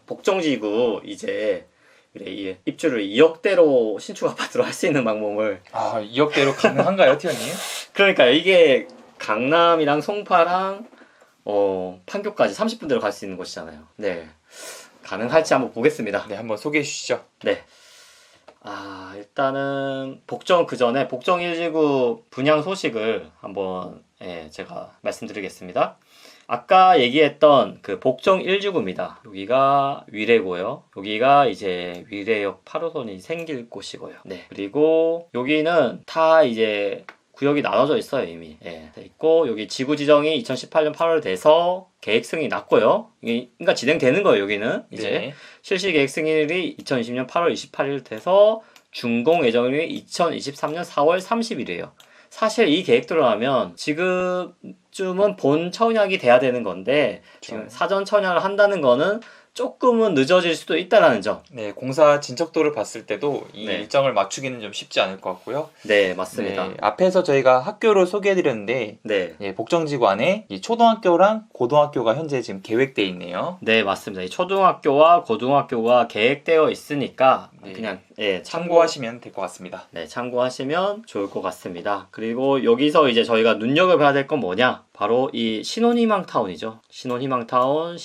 복정지구 이제 이 입주를 2억대로 신축 아파트로 할 수 있는 방법을 2억대로 가능한가요, 티어님? 그러니까요. 이게 강남이랑 송파랑 판교까지 30분대로 갈 수 있는 곳이잖아요. 네. 가능할지 한번 보겠습니다. 네, 한번 소개해 주시죠. 네. 일단은 복정 그 전에 복정 1지구 분양 소식을 한번 제가 말씀드리겠습니다. 아까 얘기했던 그 복정 1지구입니다. 여기가 위례고요. 여기가 이제 위례역 8호선이 생길 곳이고요. 네. 그리고 여기는 다 이제 구역이 나눠져 있어요, 이미. 돼 있고, 여기 지구 지정이 2018년 8월 돼서 계획 승인이 났고요. 그러니까 진행되는 거예요, 여기는. 이제 네. 실시 계획 승인일이 2020년 8월 28일 돼서 준공 예정일이 2023년 4월 30일이에요. 사실 이 계획대로 하면 지금쯤은 본 청약이 돼야 되는 건데 지금 사전 청약을 한다는 거는 조금은 늦어질 수도 있다라는 점. 네, 공사 진척도를 봤을 때도 이 네. 일정을 맞추기는 좀 쉽지 않을 것 같고요. 네, 맞습니다. 네, 앞에서 저희가 학교를 소개해드렸는데 네. 복정지구 안에 이 초등학교랑 고등학교가 현재 지금 계획돼 있네요. 네, 맞습니다. 이 초등학교와 고등학교가 계획되어 있으니까 네. 그냥 참고하시면 될 것 같습니다. 네, 참고하시면 좋을 것 같습니다. 그리고 여기서 이제 저희가 눈여겨봐야 될 건 뭐냐? 바로 이 신혼희망타운이죠. 신혼희망타운.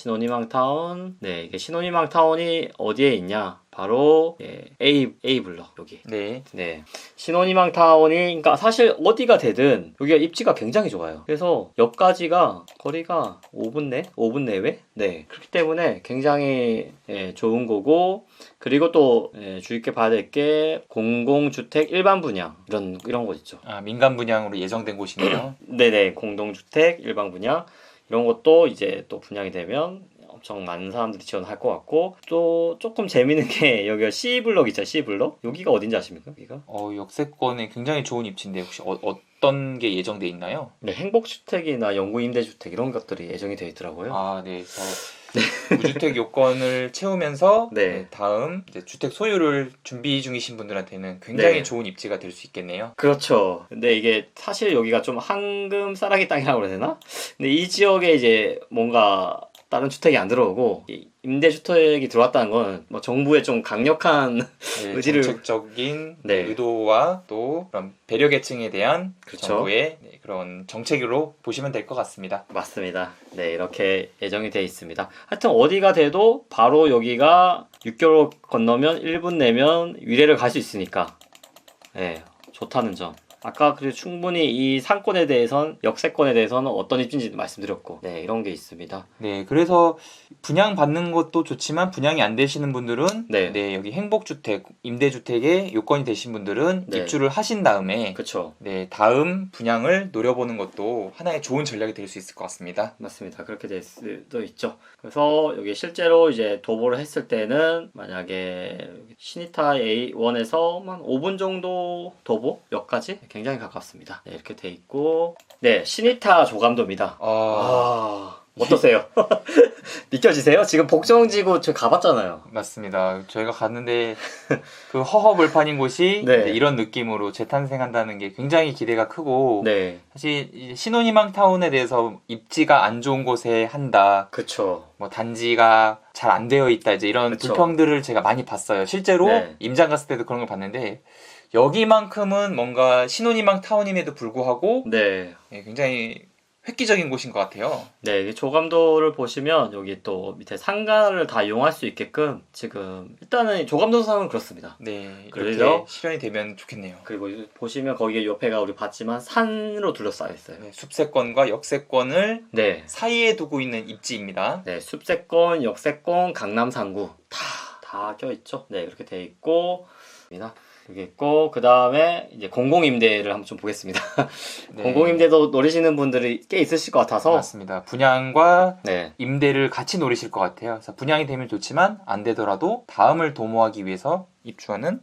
네, 이게 신혼희망타운이 어디에 있냐? 바로 A블럭 여기. 네. 네, 신혼희망타운이 그러니까 사실 어디가 되든 여기가 입지가 굉장히 좋아요. 그래서 역까지가 거리가 5분 내외? 네, 그렇기 때문에 굉장히 좋은 거고. 그리고 또 주의 깊게 봐야 될 게 공공주택 일반 분양 이런 곳 있죠. 민간 분양으로 예정된 곳이네요. 네네, 공동주택 일반 분양 이런 것도 이제 또 분양이 되면 엄청 많은 사람들이 지원할 것 같고, 또 조금 재밌는 게 여기가 C블럭 있죠. C블럭 여기가 어딘지 아십니까? 여기가? 역세권에 굉장히 좋은 입지인데 혹시 어떤 게 예정돼 있나요? 네, 행복주택이나 영구임대주택 이런 것들이 예정이 되어 있더라고요. 네. 무주택 요건을 채우면서 네. 다음 이제 주택 소유를 준비 중이신 분들한테는 굉장히 네. 좋은 입지가 될 수 있겠네요. 그렇죠. 근데 이게 사실 여기가 좀 황금 싸라기 땅이라고 그래야 되나? 근데 이 지역에 이제 뭔가 다른 주택이 안 들어오고 임대주택이 들어왔다는 건 뭐 정부의 좀 강력한 의지를 정책적인 네. 의도와 또 그런 배려 계층에 대한 그렇죠. 정부의 그런 정책으로 보시면 될 것 같습니다. 맞습니다. 네, 이렇게 예정이 되어 있습니다. 하여튼 어디가 돼도 바로 여기가 6개월 건너면 1분 내면 위례를 갈 수 있으니까 네, 좋다는 점. 아까 그리고 충분히 이 상권에 대해선 역세권에 대해서는 어떤 입지인지 말씀드렸고, 네, 이런 게 있습니다. 네, 그래서 분양 받는 것도 좋지만 분양이 안 되시는 분들은 네. 여기 행복주택, 임대주택에 요건이 되신 분들은 네. 입주를 하신 다음에 그렇죠. 다음 분양을 노려보는 것도 하나의 좋은 전략이 될 수 있을 것 같습니다. 맞습니다. 그렇게 될 수도 있죠. 그래서 여기 실제로 이제 도보를 했을 때는 만약에 신이타 A1에서 한 5분 정도 도보역까지 굉장히 가깝습니다. 네, 이렇게 돼 있고, 네, 신이타 조감도입니다. 어떠세요? 느껴지세요? 지금 복정지구 저 가봤잖아요. 맞습니다. 저희가 갔는데 그 허허벌판인 곳이 네. 이런 느낌으로 재탄생한다는 게 굉장히 기대가 크고, 네, 사실 이 신혼희망타운에 대해서 입지가 안 좋은 곳에 한다, 그쵸. 뭐 단지가 잘 안 되어 있다, 이제 이런 그쵸. 불평들을 제가 많이 봤어요. 실제로 네. 임장 갔을 때도 그런 걸 봤는데 여기만큼은 뭔가 신혼희망타운임에도 불구하고 네. 굉장히 획기적인 곳인 것 같아요. 네, 이 조감도를 보시면 여기 또 밑에 상가를 다 이용할 수 있게끔 지금 일단은 조감도상은 그렇습니다. 네, 그래서- 이렇게 실현이 되면 좋겠네요. 그리고 보시면 거기에 옆에가 우리 봤지만 산으로 둘러싸여 있어요. 네, 숲세권과 역세권을 네. 사이에 두고 있는 입지입니다. 네, 숲세권, 역세권, 강남 3구 다 껴있죠. 네, 그렇게 돼 있고, 여기 있고, 그 다음에 이제 공공임대를 한번 좀 보겠습니다. 네, 공공임대도 노리시는 분들이 꽤 있으실 것 같아서, 맞습니다. 분양과 네, 임대를 같이 노리실 것 같아요. 그래서 분양이 되면 좋지만 안 되더라도 다음을 도모하기 위해서 입주하는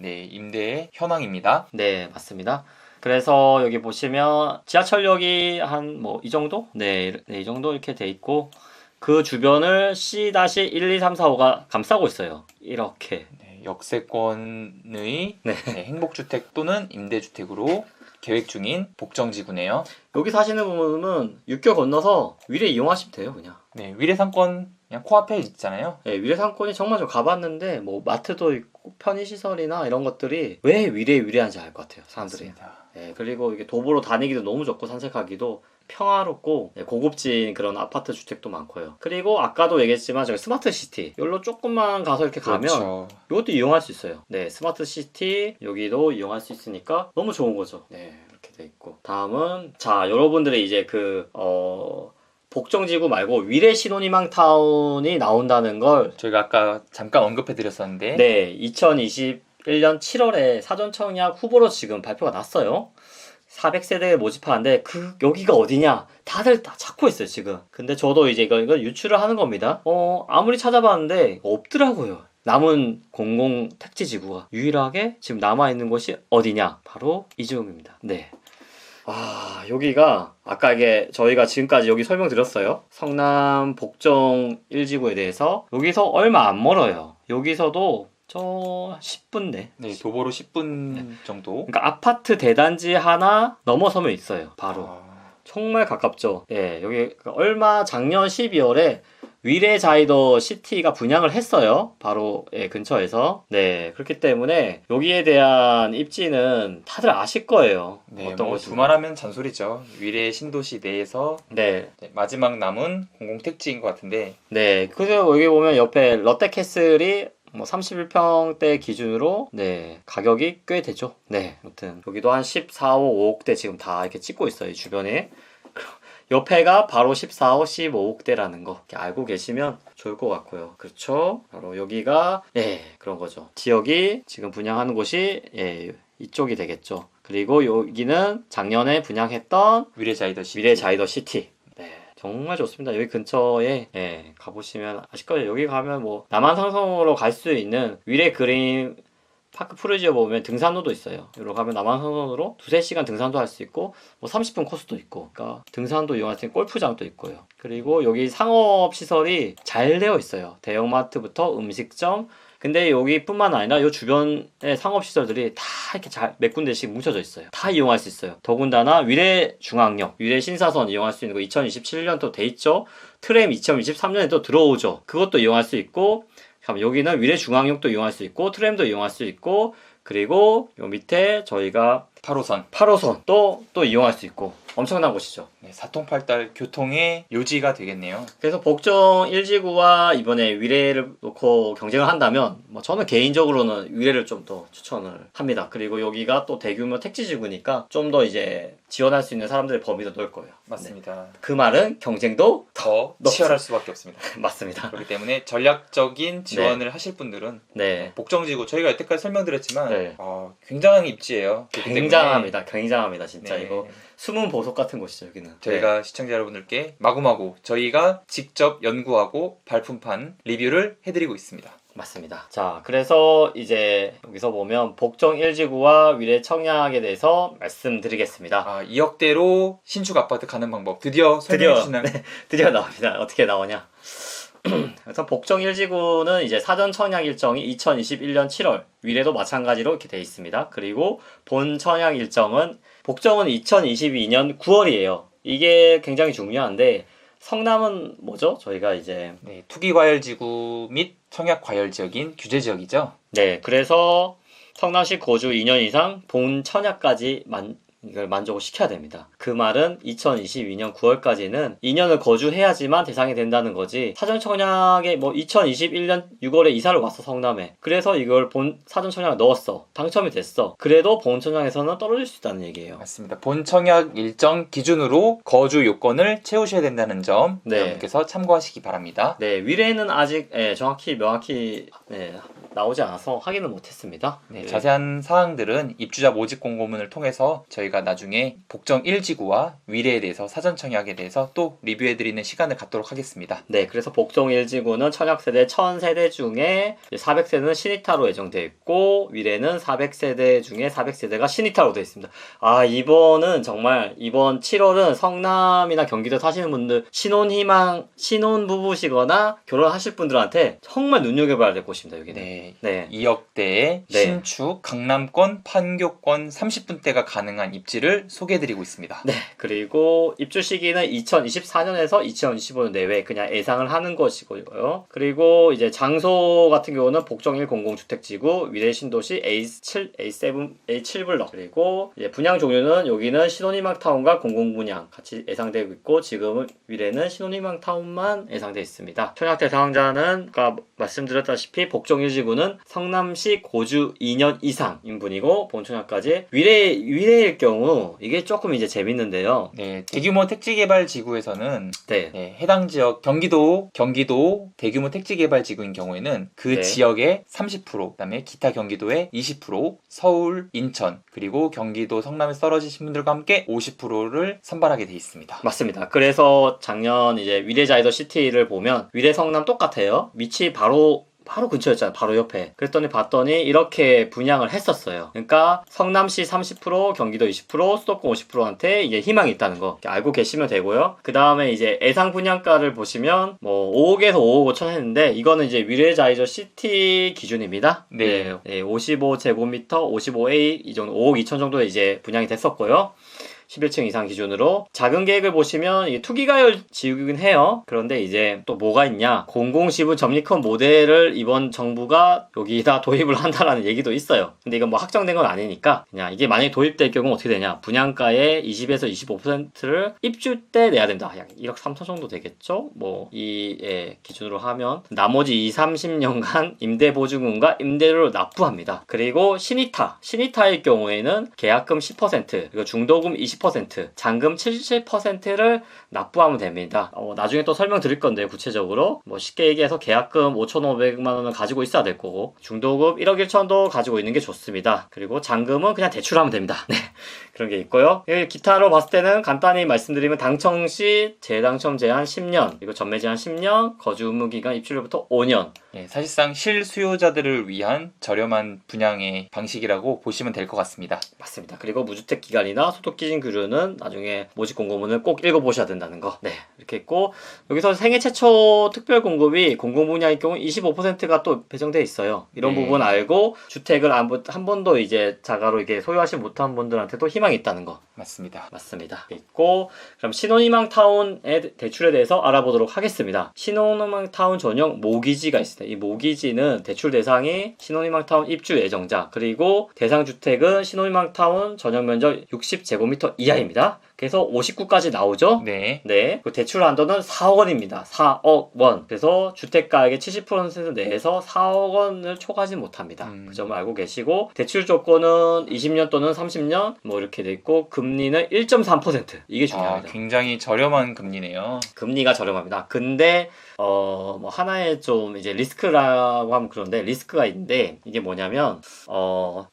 임대의 현황입니다. 네, 맞습니다. 그래서 여기 보시면 지하철역이 한 뭐 이 정도? 네, 이 정도 이렇게 돼 있고, 그 주변을 C-1, 2, 3, 4, 5가 감싸고 있어요. 이렇게. 역세권의 네. 행복주택 또는 임대주택으로 계획 중인 복정지구네요. 여기 사시는 분은 6개월 건너서 위례 이용하시면 돼요, 그냥. 네, 위례상권 그냥 코앞에 있잖아요. 네, 위례 상권이 정말 좀 가봤는데 뭐 마트도 있고 편의시설이나 이런 것들이 왜 위례한지 알 것 같아요, 사람들이. 맞습니다. 네, 그리고 이게 도보로 다니기도 너무 좋고 산책하기도 평화롭고 네, 고급진 그런 아파트 주택도 많고요. 그리고 아까도 얘기했지만 저기 스마트 시티 여기로 조금만 가서 이렇게 가면 그렇죠. 이것도 이용할 수 있어요. 네, 스마트 시티 여기도 이용할 수 있으니까 너무 좋은 거죠. 네, 이렇게 돼 있고 다음은 자 여러분들이 이제 복정지구 말고 위례 신혼희망 타운이 나온다는 걸 저희가 아까 잠깐 언급해드렸었는데 네, 2021년 7월에 사전 청약 후보로 지금 발표가 났어요. 400세대 모집하는데 여기가 어디냐 다들 다 찾고 있어요 지금. 근데 저도 이제 이거 유출을 하는 겁니다. 아무리 찾아봤는데 없더라고요. 남은 공공 택지지구가 유일하게 지금 남아있는 곳이 어디냐 바로 이지움입니다. 네. 여기가 아까 이게 저희가 지금까지 여기 설명드렸어요. 성남 복정 1지구에 대해서 여기서 얼마 안 멀어요. 여기서도 저 10분대. 네, 도보로 10분 정도. 그러니까 아파트 대단지 하나 넘어서면 있어요. 바로. 아, 정말 가깝죠. 예, 여기 작년 12월에 위례 자이더 시티가 분양을 했어요. 바로 근처에서. 네, 그렇기 때문에 여기에 대한 입지는 다들 아실 거예요. 네, 어떤 뭐 곳인지. 두말하면 잔소리죠. 위례 신도시 내에서 네, 마지막 남은 공공택지인 것 같은데 네. 그래서 여기 보면 옆에 롯데캐슬이 뭐 31평대 기준으로 네 가격이 꽤 되죠. 네, 아무튼 여기도 한 14억, 5억대 지금 다 이렇게 찍고 있어요. 이 주변에. 옆에가 바로 14억, 15억대라는 거 이렇게 알고 계시면 좋을 것 같고요. 그렇죠? 바로 여기가 그런 거죠. 지역이 지금 분양하는 곳이 이쪽이 되겠죠. 그리고 여기는 작년에 분양했던 위례 자이더 시티. 위례 자이더 시티. 네, 정말 좋습니다. 여기 근처에 가보시면 아실 거예요. 여기 가면 뭐 남한산성으로 갈 수 있는 위례 그린 파크 푸르지오 보면 등산로도 있어요. 여기로 가면 남한산성으로 2-3시간 등산도 할 수 있고 뭐 30분 코스도 있고 그러니까 등산도 이용할 수 있는 골프장도 있고요. 그리고 여기 상업시설이 잘 되어 있어요. 대형마트부터 음식점. 근데 여기뿐만 아니라 이 주변의 상업시설들이 다 이렇게 몇 군데씩 뭉쳐져 있어요. 다 이용할 수 있어요. 더군다나 위례 중앙역, 위례 신사선 이용할 수 있는 거 2027년 또 돼 있죠. 트램 2023년에 또 들어오죠. 그것도 이용할 수 있고 여기는 위례 중앙역도 이용할 수 있고 트램도 이용할 수 있고 그리고 요 밑에 저희가 8호선 또 이용할 수 있고 엄청난 곳이죠. 네, 사통팔달 교통의 요지가 되겠네요. 그래서 복정 1지구와 이번에 위례를 놓고 경쟁을 한다면 뭐 저는 개인적으로는 위례를 좀 더 추천을 합니다. 그리고 여기가 또 대규모 택지지구니까 좀 더 이제 지원할 수 있는 사람들의 범위도 넓을 거예요. 맞습니다. 네. 그 말은 경쟁도 더 치열할 수밖에 없습니다. 맞습니다. 그렇기 때문에 전략적인 지원을 하실 분들은 네. 복정지구 저희가 여태까지 설명드렸지만 네. 굉장한 입지예요. 그렇기 때문에 굉장합니다. 진짜 네. 이거 숨은 보석 같은 곳이죠 여기는. 저희가 시청자 여러분들께 마구마구 저희가 직접 연구하고 발품판 리뷰를 해드리고 있습니다. 맞습니다. 자, 그래서 이제 여기서 보면 복정 1지구와 위례 청약에 대해서 말씀드리겠습니다. 2억대로 신축 아파트 가는 방법 드디어 설명해 주시나요? 드디어 나옵니다. 어떻게 나오냐? 그래서 복정 1지구는 이제 사전 청약 일정이 2021년 7월, 위례도 마찬가지로 이렇게 돼 있습니다. 그리고 본 청약 일정은 복정은 2022년 9월이에요. 이게 굉장히 중요한데 성남은 뭐죠? 저희가 이제 투기과열지구 및 청약과열지역인 규제지역이죠. 네, 그래서 성남시 거주 2년 이상 본 청약까지 이걸 만족을 시켜야 됩니다. 그 말은 2022년 9월까지는 2년을 거주해야지만 대상이 된다는 거지. 사전 청약에 2021년 6월에 이사를 왔어 성남에. 그래서 이걸 본 사전 청약에 넣었어. 당첨이 됐어. 그래도 본 청약에서는 떨어질 수 있다는 얘기예요. 맞습니다. 본 청약 일정 기준으로 거주 요건을 채우셔야 된다는 점 여러분께서 참고하시기 바랍니다. 네, 위례는 아직 정확히 명확히 나오지 않아서 확인을 못했습니다. 자세한 사항들은 입주자 모집 공고문을 통해서 저희가 나중에 복정 1지구와 위례에 대해서 사전 청약에 대해서 또 리뷰해드리는 시간을 갖도록 하겠습니다. 네, 그래서 복정 1지구는 청약세대 1000세대 중에 400세대는 신이타로 예정되어 있고 위례는 400세대 중에 400세대가 신이타로 되어 있습니다. 이번은 정말 이번 7월은 성남이나 경기도 사시는 분들 신혼부부시거나 결혼하실 분들한테 정말 눈여겨봐야 될 곳입니다. 여기는. 네. 네. 2억대의 네. 신축, 강남권, 판교권 30분대가 가능한 입지를 소개해드리고 있습니다. 네, 그리고 입주 시기는 2024년에서 2025년 내외 그냥 예상을 하는 것이고요. 그리고 이제 장소 같은 경우는 복정 100 주택지구, 위례 신도시 A7, A7, A7블럭. 그리고 이제 분양 종류는 여기는 신혼희망 타운과 공공분양 같이 예상되고 있고, 지금은 위례는 신혼희망 타운만 예상되어 있습니다. 청약 대상자는 아까 말씀드렸다시피 복정 1지구는 성남시 고주 2년 이상 인분이고, 본청약까지 위례일 경우 이게 조금 이제 재밌는데요. 네, 대규모 택지개발 지구에서는 네. 네, 해당 지역 경기도 대규모 택지개발 지구인 경우에는 그 네. 지역의 30%, 그다음에 기타 경기도의 20%, 서울, 인천, 그리고 경기도 성남에 떨어지신 분들과 함께 50%를 선발하게 돼 있습니다. 맞습니다. 그래서 작년 이제 위례자이더 시티를 보면 위례 성남 똑같아요. 위치 바로 근처였잖아요. 바로 옆에. 그랬더니 봤더니 이렇게 분양을 했었어요. 그러니까 성남시 30%, 경기도 20%, 수도권 50%한테 이게 희망이 있다는 거 알고 계시면 되고요. 그 다음에 이제 예상 분양가를 보시면 뭐 5억에서 5억 5천 했는데, 이거는 이제 위례자이저 시티 기준입니다. 네. 55제곱미터, 55A 이 정도 5억 2천 정도에 이제 분양이 됐었고요. 11층 이상 기준으로. 작은 계획을 보시면 이게 투기가율 지우긴 해요. 그런데 이제 또 뭐가 있냐, 공공지분 적립형 모델을 이번 정부가 여기다 도입을 한다라는 얘기도 있어요. 근데 이건 뭐 확정된 건 아니니까, 그냥 이게 만약에 도입될 경우 어떻게 되냐, 분양가의 20에서 25%를 입주 때 내야 된다. 약 1억 3천 정도 되겠죠. 뭐 이 기준으로 하면 나머지 30년간 임대보증금과 임대료를 납부합니다. 그리고 신이타일 경우에는 계약금 10%, 그리고 중도금 20%, 잔금 77%를 납부하면 됩니다. 나중에 또 설명드릴 건데, 구체적으로 뭐 쉽게 얘기해서 계약금 5,500만 원을 가지고 있어야 될 거고, 중도금 1억 1천도 가지고 있는 게 좋습니다. 그리고 잔금은 그냥 대출하면 됩니다. 네, 그런 게 있고요. 기타로 봤을 때는 간단히 말씀드리면, 당첨 시 재당첨 제한 10년, 그리고 전매 제한 10년, 거주 의무 기간 입주료부터 5년. 네, 사실상 실수요자들을 위한 저렴한 분양의 방식이라고 보시면 될 것 같습니다. 맞습니다. 그리고 무주택 기간이나 소득 기준 규율은 나중에 모집 공고문을 꼭 읽어보셔야 된다는 거. 네, 이렇게 있고, 여기서 생애 최초 특별 공급이 공공 분야일 경우 25%가 또 배정돼 있어요. 이런 네. 부분 알고 주택을 한 번도 이제 자가로 이게 소유하지 못한 분들한테도 희망이 있다는 거. 맞습니다. 맞습니다. 있고, 그럼 신혼희망 타운의 대출에 대해서 알아보도록 하겠습니다. 신혼희망 타운 전용 모기지가 있습니다. 이 모기지는 대출 대상이 신혼희망 타운 입주 예정자, 그리고 대상 주택은 신혼희망 타운 전용 면적 60제곱미터 이하입니다. 그래서 59까지 나오죠? 네. 네. 그 대출 한도는 4억 원입니다. 4억 원. 그래서 주택가액의 70% 내에서 4억 원을 초과하지 못합니다. 그 점을 알고 계시고, 대출 조건은 20년 또는 30년 뭐 이렇게 돼 있고, 금리는 1.3%. 이게 중요합니다. 굉장히 저렴한 금리네요. 금리가 저렴합니다. 근데 뭐 하나의 좀 이제 리스크라고 하면 그런데, 리스크가 있는데, 이게 뭐냐면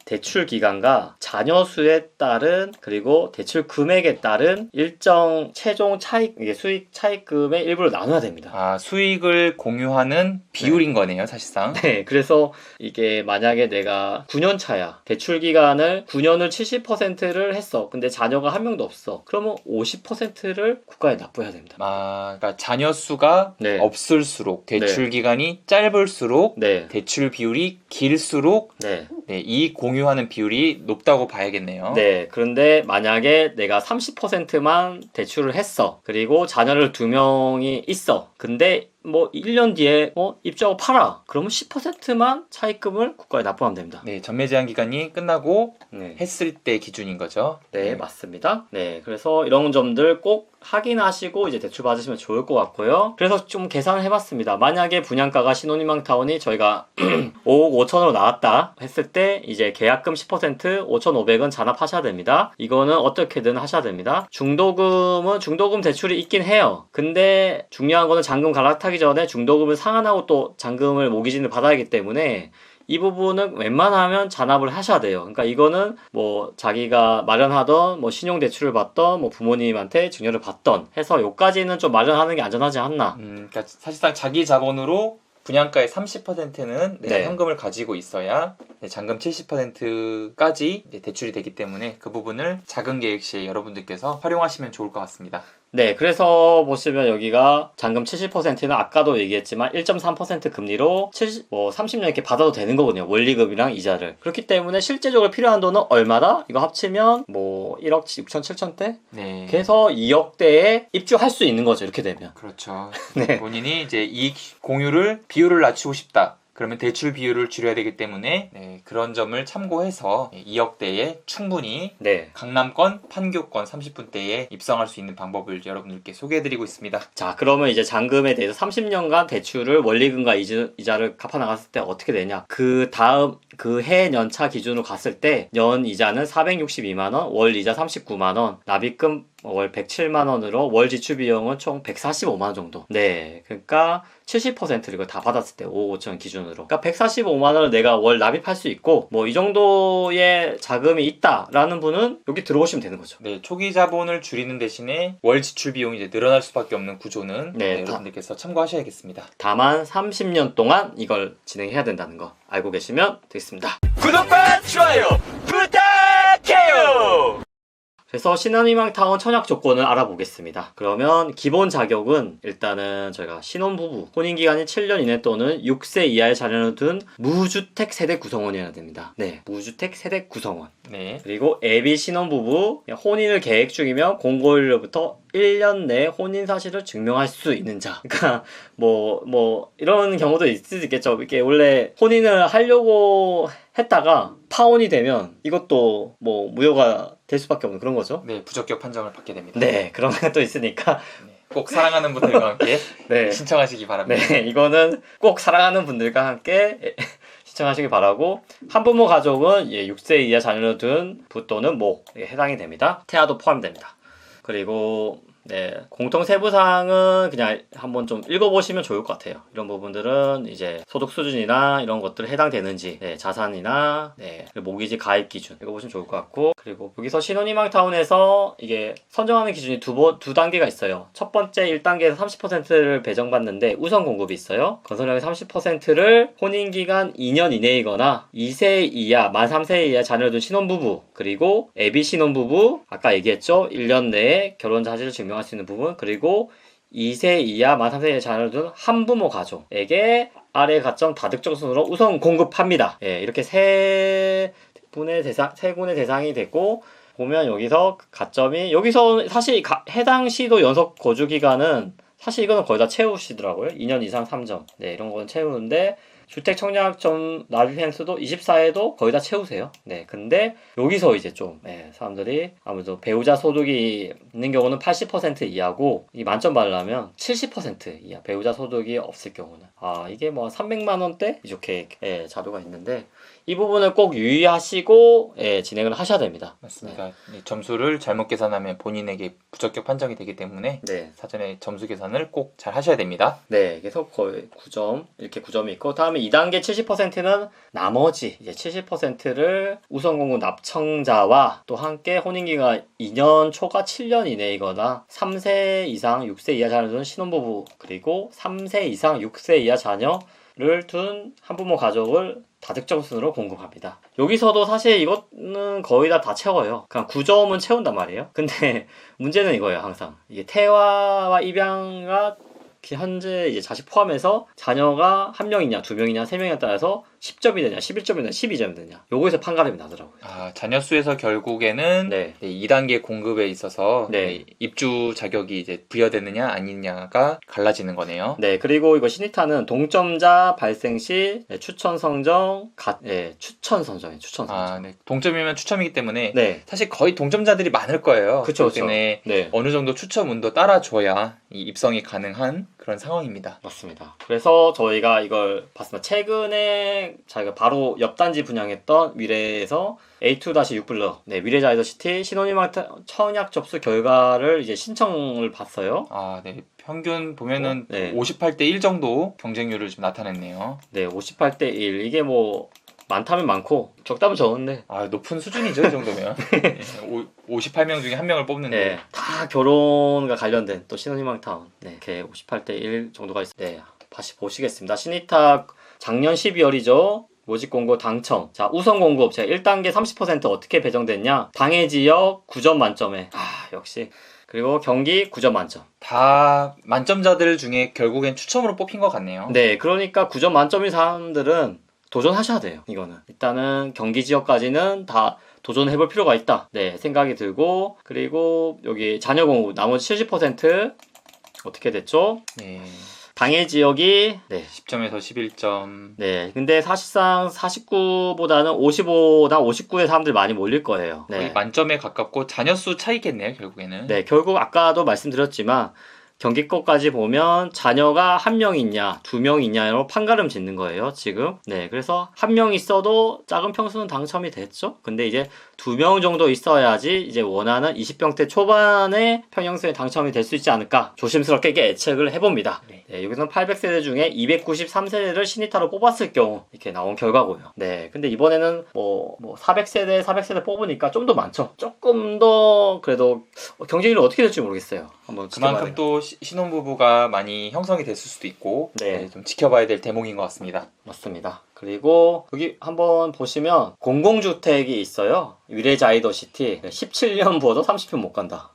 대출 기간과 자녀 수에 따른, 그리고 대출 금액에 따른 일정 최종 차익, 이게 수익 차익금의 일부를 나눠야 됩니다. 수익을 공유하는 비율인 거네요, 사실상. 네, 그래서 이게 만약에 내가 9년 차야, 대출 기간을 9년을 70%를 했어. 근데 자녀가 한 명도 없어. 그러면 50%를 국가에 납부해야 됩니다. 그러니까 자녀 수가 네. 없을수록, 대출 기간이 짧을수록, 네. 대출 비율이 길수록 네. 이 공유하는 비율이 높다고 봐야겠네요. 네, 그런데 만약에 내가 30%만 대출을 했어. 그리고 자녀를 2명이 있어. 근데 뭐 1년 뒤에 입주하고 팔아. 그러면 10%만 차입금을 국가에 납부하면 됩니다. 네, 전매 제한 기간이 끝나고 네. 했을 때 기준인 거죠. 네, 맞습니다. 네, 그래서 이런 점들 꼭 확인하시고 이제 대출 받으시면 좋을 것 같고요. 그래서 좀 계산을 해봤습니다. 만약에 분양가가 신혼희망 타운이 저희가 5억 5천으로 나왔다 했을 때, 이제 계약금 10% 5,500은 잔압하셔야 됩니다. 이거는 어떻게든 하셔야 됩니다. 중도금 대출이 있긴 해요. 근데 중요한 거는 잔금 갈아타기 전에 중도금을 상환하고 또 잔금을 모기지를 받아야 하기 때문에, 이 부분은 웬만하면 잔압을 하셔야 돼요. 그러니까 이거는 뭐 자기가 마련하던 뭐 신용대출을 받던 뭐 부모님한테 증여를 받던 해서 요까지는 좀 마련하는 게 안전하지 않나. 그러니까 사실상 자기 자본으로 분양가의 30%는 내가 네. 현금을 가지고 있어야 잔금 70%까지 대출이 되기 때문에 그 부분을 작은 계획 시에 여러분들께서 활용하시면 좋을 것 같습니다. 네, 그래서 보시면 여기가 잔금 70%는 아까도 얘기했지만 1.3% 금리로 30년 이렇게 받아도 되는 거거든요. 원리금이랑 이자를. 그렇기 때문에 실제적으로 필요한 돈은 얼마다? 이거 합치면 뭐 1억 6천, 7천대? 네. 그래서 2억대에 입주할 수 있는 거죠. 이렇게 되면. 그렇죠. 네. 본인이 이제 이 비율을 낮추고 싶다. 그러면 대출 비율을 줄여야 되기 때문에 그런 점을 참고해서 2억대에 충분히 네. 강남권, 판교권 30분대에 입성할 수 있는 방법을 여러분들께 소개해드리고 있습니다. 자, 그러면 이제 잔금에 대해서 30년간 대출을 원리금과 이자를 갚아 나갔을 때 어떻게 되냐? 그 다음 그 해 연차 기준으로 갔을 때 연 이자는 462만 원, 월 이자 39만 원, 납입금 월 107만 원으로 월 지출 비용은 총 145만 원 정도. 네. 그러니까 70%를 이거 다 받았을 때 5억 5천 기준으로. 그러니까 145만 원을 내가 월 납입할 수 있고 뭐 이 정도의 자금이 있다라는 분은 여기 들어오시면 되는 거죠. 네, 초기 자본을 줄이는 대신에 월 지출 비용이 이제 늘어날 수밖에 없는 구조는 네, 여러분들께서 참고하셔야겠습니다. 다만 30년 동안 이걸 진행해야 된다는 거 알고 계시면 되겠습니다. 구독과 좋아요 부탁해요. 그래서 신한희망타운 청약 조건을 알아보겠습니다. 그러면 기본 자격은 일단은 저희가 신혼부부, 혼인기간이 7년 이내 또는 6세 이하의 자녀를 둔 무주택 세대 구성원이어야 됩니다. 네, 무주택 세대 구성원. 네. 그리고 애비 신혼부부, 혼인을 계획 중이며 공고일로부터 1년 내에 혼인 사실을 증명할 수 있는 자. 그러니까 이런 경우도 있을 수 있겠죠. 이게 원래 혼인을 하려고 했다가 파혼이 되면 이것도 뭐 무효가 될 수밖에 없는 그런 거죠. 네, 부적격 판정을 받게 됩니다. 네, 그런 것도 있으니까 꼭 사랑하는 분들과 함께 네, 신청하시기 바랍니다. 네, 이거는 꼭 사랑하는 분들과 함께 신청하시기 바라고, 한부모 가족은 6세 이하 자녀를 둔 부 또는 모에 해당이 됩니다. 태아도 포함됩니다. 그리고 네, 공통 세부사항은 그냥 한번 좀 읽어보시면 좋을 것 같아요. 이런 부분들은 이제 소득 수준이나 이런 것들 해당되는지, 네, 자산이나, 네, 모기지 가입 기준 읽어보시면 좋을 것 같고, 그리고 여기서 신혼희망타운에서 이게 선정하는 기준이 두 단계가 있어요. 첫 번째 1단계에서 30%를 배정받는데 우선 공급이 있어요. 건설량의 30%를 혼인기간 2년 이내이거나 2세 이하, 만 3세 이하 자녀를 둔 신혼부부, 그리고 애비 신혼부부, 아까 얘기했죠. 1년 내에 결혼 자질을 증명할 수 있는 부분, 그리고 2세 이하, 만 3세 이하 자녀를 둔 한부모 가족에게 아래 가점 다득점 순으로 우선 공급합니다. 예, 이렇게 세 군의 대상이 되고, 보면 여기서 가점이, 여기서 사실 해당 시도 연속 거주 기간은 사실 이거는 거의 다 채우시더라고요. 2년 이상 3점. 네, 이런 거는 채우는데, 주택 청약점 납입 횟수도 24회도 거의 다 채우세요. 네, 근데 여기서 이제 좀 사람들이 아무래도 배우자 소득이 있는 경우는 80% 이하고, 이 만점 받으려면 70% 이하, 배우자 소득이 없을 경우는 이게 뭐 300만 원대 이렇게 자료가 있는데, 이 부분을 꼭 유의하시고 진행을 하셔야 됩니다. 맞습니다. 네, 점수를 잘못 계산하면 본인에게 부적격 판정이 되기 때문에 네. 사전에 점수 계산을 꼭 잘 하셔야 됩니다. 네, 그래서 거의 9점, 이렇게 9점이 있고, 다음에 2단계 70%는 나머지 이제 70%를 우선 공급 납청자와 또 함께 혼인기간 2년 초과 7년 이내이거나 3세 이상 6세 이하 자녀를 둔 신혼부부, 그리고 3세 이상 6세 이하 자녀를 둔 한부모 가족을 다득점 순으로 공급합니다. 여기서도 사실 이거는 거의 다 채워요. 그냥 9점은 채운단 말이에요. 근데 문제는 이거예요. 항상 이게 태화와 입양가 현재 이제 자식 포함해서 자녀가 1명이냐 2명이냐 3명이냐 따라서 10점이 되냐 11점이 되냐 12점이 되냐, 요거에서 판가름이 나더라고요. 자녀 수에서 결국에는 네. 2단계 공급에 있어서 네. 입주 자격이 이제 부여되느냐 아니냐가 갈라지는 거네요. 네, 그리고 이거 신입타는 동점자 발생 시 추천 선정, 추천 선정이에요. 추천 선정. 네. 동점이면 추첨이기 때문에 네. 사실 거의 동점자들이 많을 거예요. 그쵸, 그렇기 때문에 네. 어느 정도 추첨 운도 따라줘야 이 입성이 가능한 그런 상황입니다. 맞습니다. 그래서 저희가 이걸 봤습니다. 최근에 저희가 바로 옆단지 분양했던 위례에서 A2-6블럭, 위례자이더시티 신혼희망 청약 접수 결과를 이제 신청을 봤어요. 네. 평균 보면은 네. 58대 1 정도 경쟁률을 좀 나타냈네요. 네, 58대 1. 이게 뭐 많다면 많고 적다면 적은데. 높은 수준이죠, 이 정도면. 58명 중에 1명을 뽑는데. 네, 다 결혼과 관련된 또 신혼희망타운. 네, 이렇게 58대 1 정도가 있어요. 네, 다시 보시겠습니다. 신희탁 작년 12월이죠. 모집 공고 당첨. 자, 우선 공급. 제가 1단계 30% 어떻게 배정됐냐? 당해 지역 9점 만점에. 역시. 그리고 경기 9점 만점. 다 만점자들 중에 결국엔 추첨으로 뽑힌 것 같네요. 네, 그러니까 9점 만점인 사람들은 도전하셔야 돼요. 이거는 일단은 경기 지역까지는 다 도전해볼 필요가 있다. 네, 생각이 들고 그리고 여기 자녀 공부 나머지 70% 어떻게 됐죠? 네. 당해 지역이 네. 10점에서 11점. 네, 근데 사실상 49보다는 55나 59의 사람들 많이 몰릴 거예요. 거의 네. 만점에 가깝고 자녀수 차이겠네요, 결국에는. 네, 결국 아까도 말씀드렸지만 경기 것까지 보면 자녀가 한 명 있냐, 두 명 있냐로 판가름 짓는 거예요, 지금. 네, 그래서 한 명 있어도 작은 평수는 당첨이 됐죠? 근데 이제 두 명 정도 있어야지 이제 원하는 20평대 초반의 평형수에 당첨이 될 수 있지 않을까 조심스럽게 예측을 해봅니다. 네. 네, 여기서는 800세대 중에 293세대를 신이타로 뽑았을 경우 이렇게 나온 결과고요. 네, 근데 이번에는 뭐 400세대 뽑으니까 좀 더 많죠. 조금 더 그래도 경쟁률이 어떻게 될지 모르겠어요. 한번 그만큼 또 신혼부부가 많이 형성이 됐을 수도 있고 네. 네, 좀 지켜봐야 될 대목인 것 같습니다. 맞습니다. 그리고 여기 한번 보시면 공공주택이 있어요. 위례자이더시티 17년 부어도 30편 못 간다.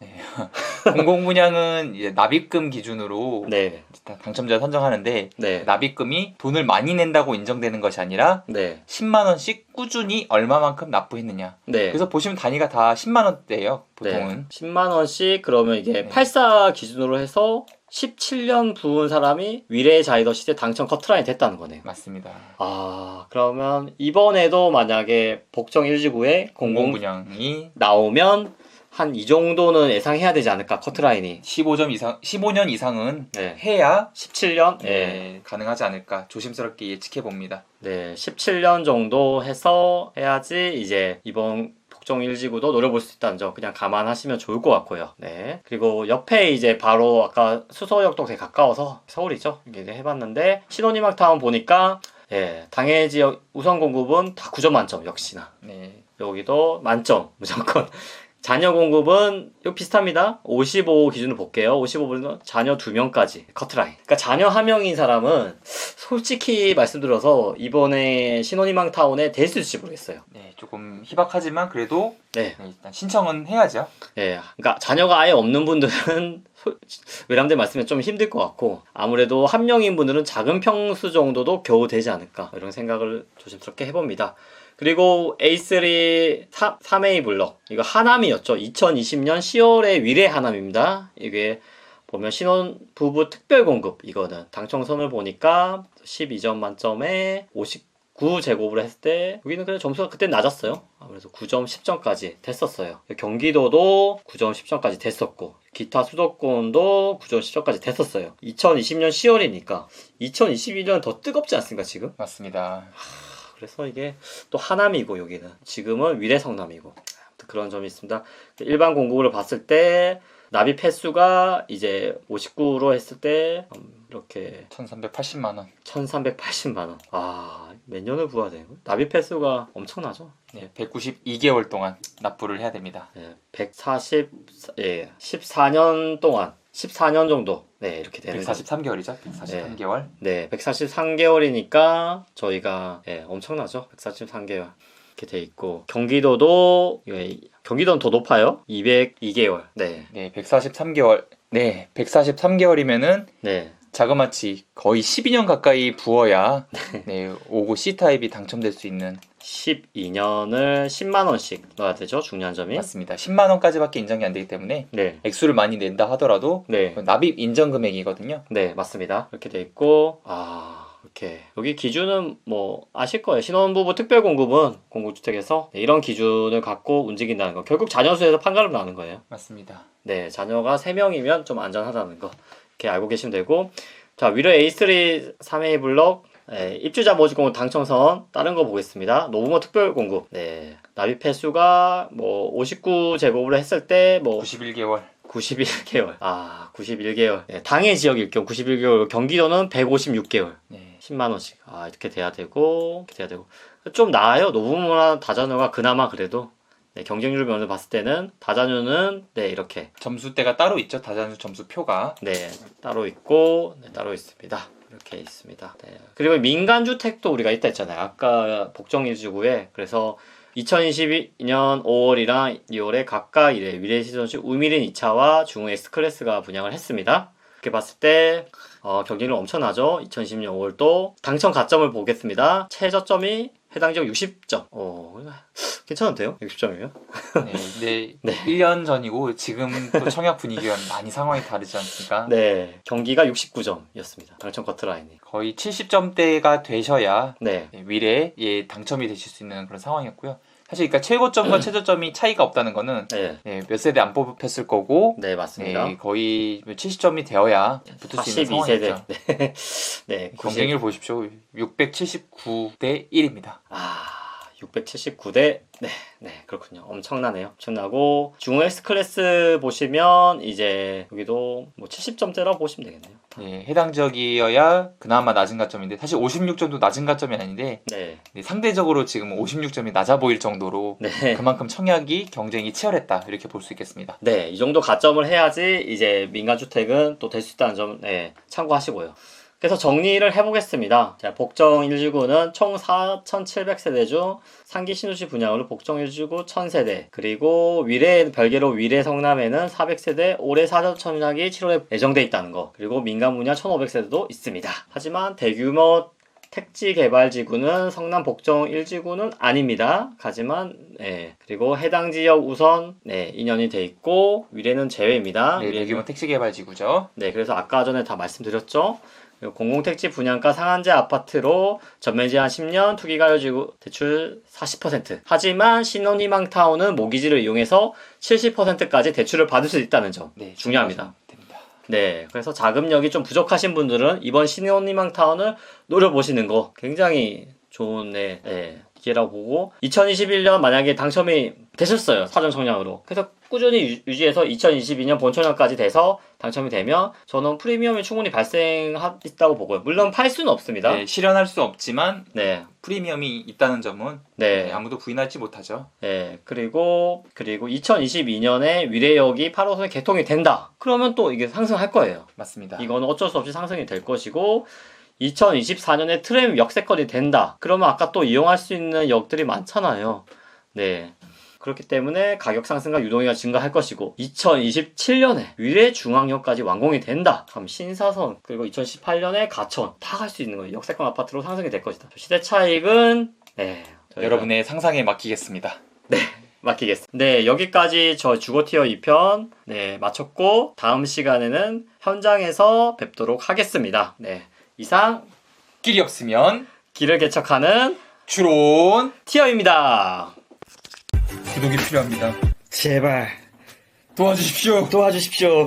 공공분양은 이제 납입금 기준으로 네, 일단 당첨자 선정하는데 네, 납입금이 돈을 많이 낸다고 인정되는 것이 아니라 네, 10만 원씩 꾸준히 얼마만큼 납부했느냐. 네. 그래서 보시면 단위가 다 10만 원대예요. 보통은. 10만 원씩 그러면 이게 네. 84 기준으로 해서 17년 부은 사람이 위례자이더시티 당첨 커트라인이 됐다는 거네요. 맞습니다. 아, 그러면 이번에도 만약에 복정 1지구에 공공 공공분양이 나오면 한 이 정도는 예상해야 되지 않을까 커트라인이. 15점 이상, 15년 이상은 네. 해야 17년? 네, 가능하지 않을까 조심스럽게 예측해 봅니다. 네, 17년 정도 해서 해야지 이제 이번 복정 1지구도 노려볼 수 있다는 점 그냥 감안하시면 좋을 것 같고요. 네. 그리고 옆에 이제 바로 아까 수서역도 되게 가까워서 서울이죠. 이게 해봤는데 신혼희망타운 보니까 예, 당해 지역 우선 공급은 다 9점 만점 역시나. 네. 여기도 만점 무조건. 자녀 공급은 요 비슷합니다. 55 기준으로 볼게요. 55분은 자녀 2명까지 커트라인. 그러니까 자녀 1명인 사람은 솔직히 말씀드려서 이번에 신혼희망 타운에 될 수 있을지 모르겠어요. 네, 조금 희박하지만 그래도 네. 네, 일단 신청은 해야죠. 예. 그러니까 자녀가 아예 없는 분들은 외람된 말씀에 좀 힘들 것 같고 아무래도 한 명인 분들은 작은 평수 정도도 겨우 되지 않을까 이런 생각을 조심스럽게 해봅니다. 그리고 A3 3A 블럭 이거 하남이었죠. 2020년 10월에 위례 하남입니다. 이게 보면 신혼부부 특별공급 이거는 당첨선을 보니까 12점 만점에 59제곱을 했을 때 여기는 그냥 점수가 그때 낮았어요. 아무래도 9점 10점까지 됐었어요. 경기도도 9점 10점까지 됐었고 기타 수도권도 9점 10점까지 됐었어요. 2020년 10월이니까 2021년 더 뜨겁지 않습니까 지금? 맞습니다. 그래서 이게 또 하남이고 여기는 지금은 위례 성남이고 그런 점이 있습니다. 일반 공급으로 봤을 때 납입 횟수가 이제 59로 했을 때 이렇게 1380만 원. 1380만 원. 아, 몇 년을 부어야 돼요? 납입 횟수가 엄청나죠? 네, 192개월 동안 납부를 해야 됩니다. 네, 14년 동안 14년 정도 네 이렇게 되는 143개월이죠. 143개월. 네, 143개월이니까 저희가 엄청나죠. 143개월 이렇게 돼 있고 경기도는 더 높아요. 202개월. 네, 네, 143개월. 네, 143개월이면은 네, 자그마치 거의 12년 가까이 부어야 네, 5구 C타입이 당첨될 수 있는 12년을 10만 원씩 넣어야 되죠. 중요한 점이. 맞습니다. 10만 원까지밖에 인정이 안 되기 때문에 네, 액수를 많이 낸다 하더라도 네, 납입 인정 금액이거든요. 네, 맞습니다. 이렇게 돼 있고 이렇게 여기 기준은 뭐 아실 거예요. 신혼부부 특별공급은 공급주택에서 이런 기준을 갖고 움직인다는 거. 결국 자녀수에서 판가름 나는 거예요. 맞습니다. 네, 자녀가 3명이면 좀 안전하다는 거 이렇게 알고 계시면 되고 자, 위례 A3 3A 블럭 입주자 모집공급 당첨선 다른 거 보겠습니다. 노부모 특별공급 네, 납입 횟수가 뭐 59제곱으로 했을 때 뭐 91개월. 91개월 91개월 네, 당해 지역일 경우 91개월 경기도는 156개월 네. 10만원씩 이렇게 돼야 되고 좀 나아요. 노부모나 다자녀가 그나마 그래도 네, 경쟁률 면을 봤을 때는 다자녀는 네 이렇게 점수대가 따로 있죠. 다자녀 점수표가. 네 따로 있고 따로 있습니다. 이렇게 있습니다. 네. 그리고 민간주택도 우리가 있다 했잖아요. 아까 복정일지구에 그래서 2022년 5월이랑 2월에 각각 위례 시선시 우미린 2차와 중흥 S클래스가 분양을 했습니다. 이렇게 봤을 때 경쟁률 엄청나죠. 2020년 5월도 당첨 가점을 보겠습니다. 최저점이 해당 지역 60점. 괜찮은데요? 60점이면? 네, 근데 네. 1년 전이고 지금 또 청약 분위기가 많이 상황이 다르지 않습니까? 네, 경기가 69점이었습니다. 당첨 커트라인이. 거의 70점대가 되셔야 네, 미래에 당첨이 되실 수 있는 그런 상황이었고요. 사실 그러니까 최고점과 최저점이 차이가 없다는 거는 네, 몇 세대 안 뽑혔을 거고 네, 맞습니다. 거의 70점이 되어야 붙을 수 있는 42세대. 상황이죠. 네, 네, 90. 경쟁률 보십시오. 679대 1입니다. 679대 네, 그렇군요. 엄청나네요. 엄청나고 중흥 S클래스 보시면 이제 여기도 뭐 70점대라고 보시면 되겠네요. 네, 해당 지역이어야 그나마 낮은 가점인데 사실 56점도 낮은 가점이 아닌데 네, 상대적으로 지금 56점이 낮아 보일 정도로 네. 그만큼 청약이 경쟁이 치열했다 이렇게 볼 수 있겠습니다. 네, 이 정도 가점을 해야지 이제 민간주택은 또 될 수 있다는 점 참고하시고요. 그래서 정리를 해보겠습니다. 자, 복정 1지구는 총 4,700세대 중 상기 신도시 분양으로 복정 1지구 1,000세대, 그리고 별개로 위례 성남에는 400세대, 올해 사전 청약이 7월에 예정돼 있다는 거, 그리고 민간 분야 1,500세대도 있습니다. 하지만 대규모 택지 개발 지구는 성남 복정 1지구는 아닙니다. 하지만 그리고 해당 지역 우선 인연이 돼 있고 위례는 제외입니다. 네, 대규모 택지 개발 지구죠. 네, 그래서 아까 전에 다 말씀드렸죠. 공공택지 분양가 상한제 아파트로 전매 제한 10년, 투기가율지구 대출 40%. 하지만 신혼희망타운은 모기지를 이용해서 70%까지 대출을 받을 수 있다는 점. 네, 중요합니다. 됩니다. 네, 그래서 자금력이 좀 부족하신 분들은 이번 신혼희망타운을 노려보시는 거 굉장히 좋은 기회라고 보고, 2021년 만약에 당첨이 되셨어요. 사전 청약으로. 그래서 꾸준히 유지해서 2022년 본청약까지 돼서 당첨이 되면 저는 프리미엄이 충분히 발생했다고 보고요. 물론 팔 수는 없습니다. 네, 실현할 수 없지만 네. 프리미엄이 있다는 점은 네. 아무도 부인하지 못하죠. 네. 그리고 2022년에 위례역이 8호선이 개통이 된다. 그러면 또 이게 상승할 거예요. 맞습니다. 이거는 어쩔 수 없이 상승이 될 것이고, 2024년에 트램 역세권이 된다. 그러면 아까 또 이용할 수 있는 역들이 많잖아요. 네. 그렇기 때문에 가격 상승과 유동인구가 증가할 것이고, 2027년에 위례 중앙역까지 완공이 된다. 그럼 신사선, 그리고 2018년에 가천 다 갈 수 있는 거예요. 역세권 아파트로 상승이 될 것이다. 시대 차익은 여러분의 상상에 맡기겠습니다. 맡기겠습니다. 네, 여기까지 저 주거티어 2편 마쳤고, 다음 시간에는 현장에서 뵙도록 하겠습니다. 네, 이상 길이 없으면 길을 개척하는 추론 티어입니다. 구독이 필요합니다. 제발 도와주십시오. 도와주십시오.